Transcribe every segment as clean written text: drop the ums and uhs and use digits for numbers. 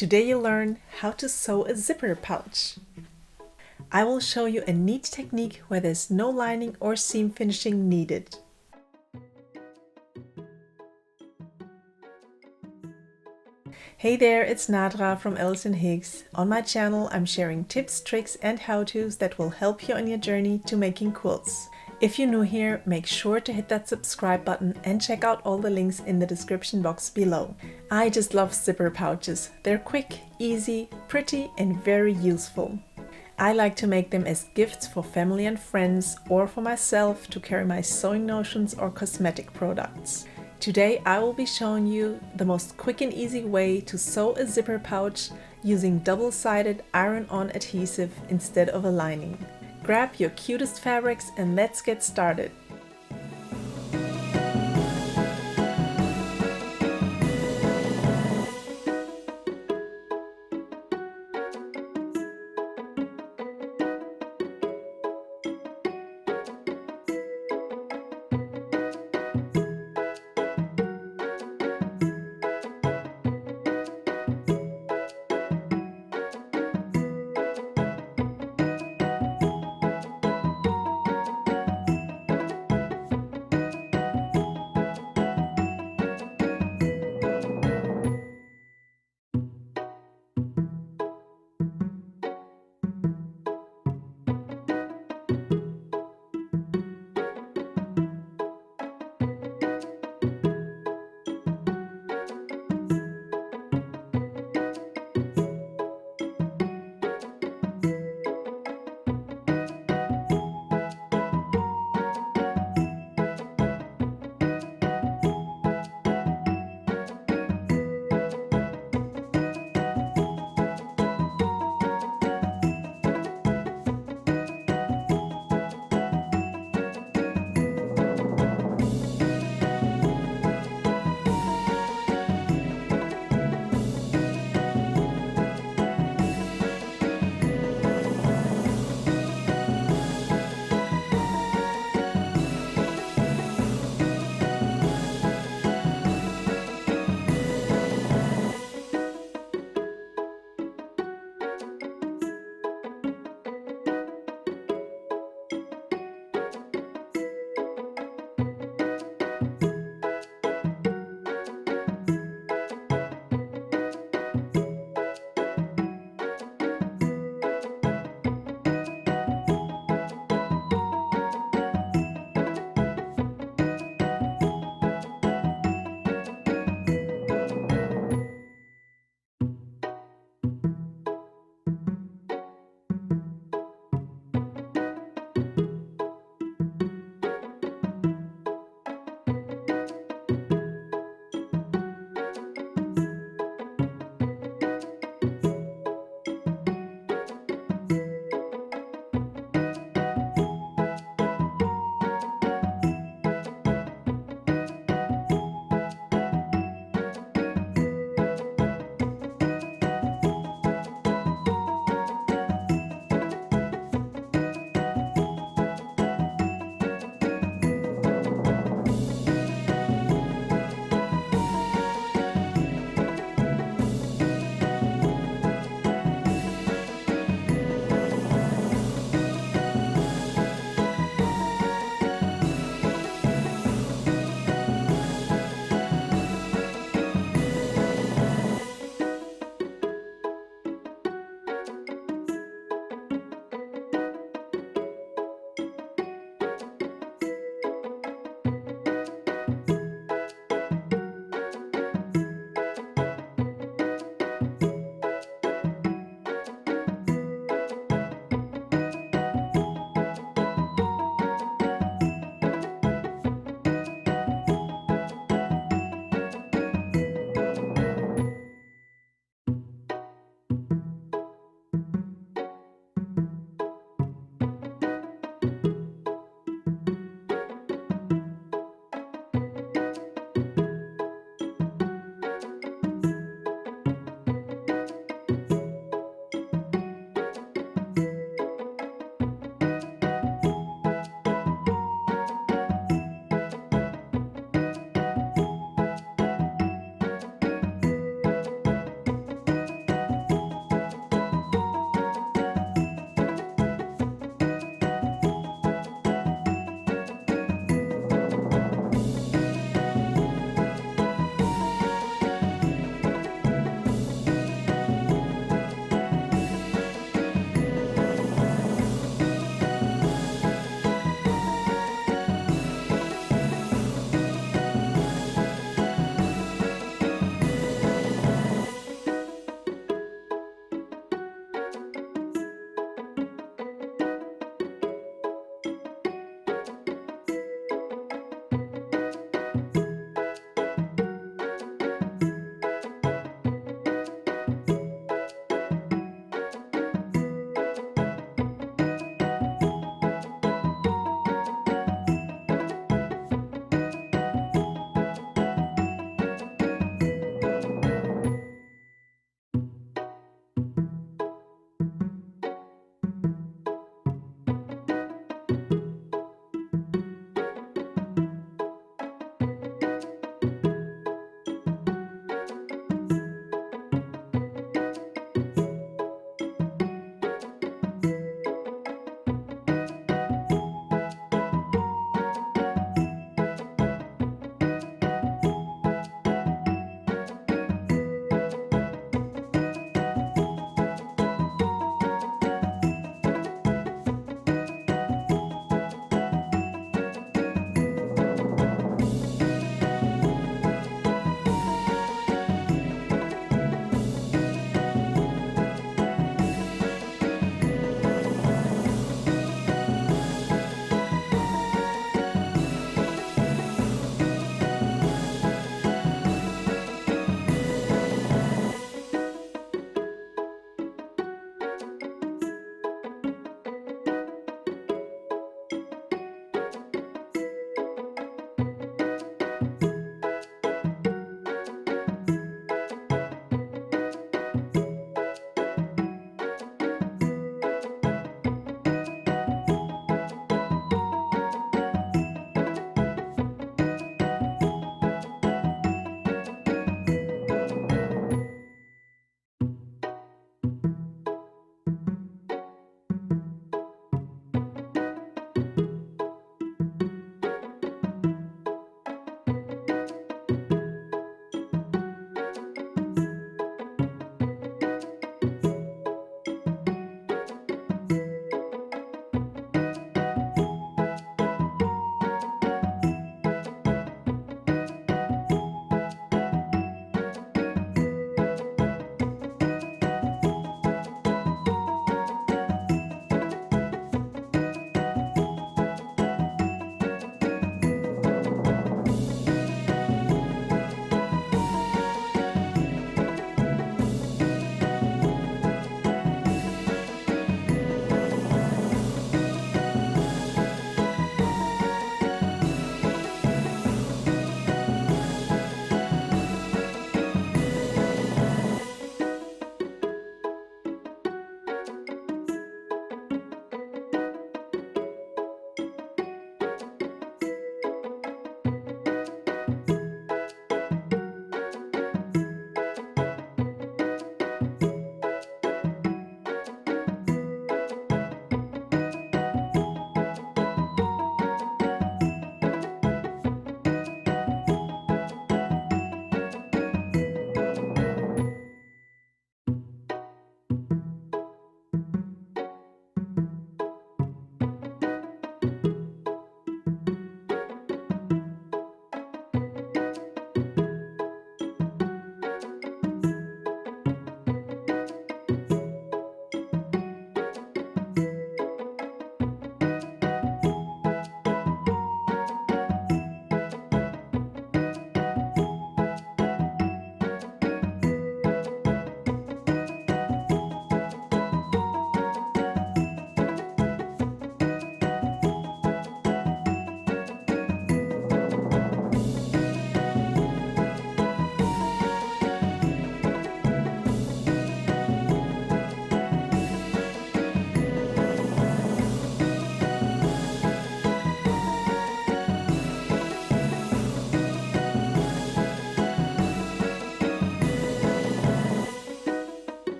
Today you learn how to sew a zipper pouch. I will show you a neat technique where there's no lining or seam finishing needed. Hey there, it's Nadra from Alison Higgs. On my channel, I'm sharing tips, tricks, and how-tos that will help you on your journey to making quilts. If you're new here, make sure to hit that subscribe button and check out all the links in the description box below. I just love zipper pouches. They're quick, easy, pretty, and very useful. I like to make them as gifts for family and friends or for myself to carry my sewing notions or cosmetic products. Today I will be showing you the most quick and easy way to sew a zipper pouch using double-sided iron-on adhesive instead of a lining. Grab your cutest fabrics and let's get started.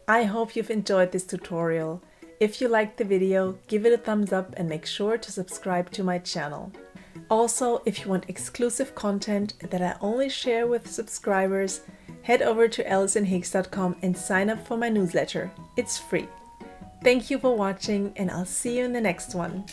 I hope you've enjoyed this tutorial. If you liked the video, give it a thumbs up and make sure to subscribe to my channel. Also, if you want exclusive content that I only share with subscribers, head over to AlisonHiggs.com and sign up for my newsletter. It's free. Thank you for watching, and I'll see you in the next one.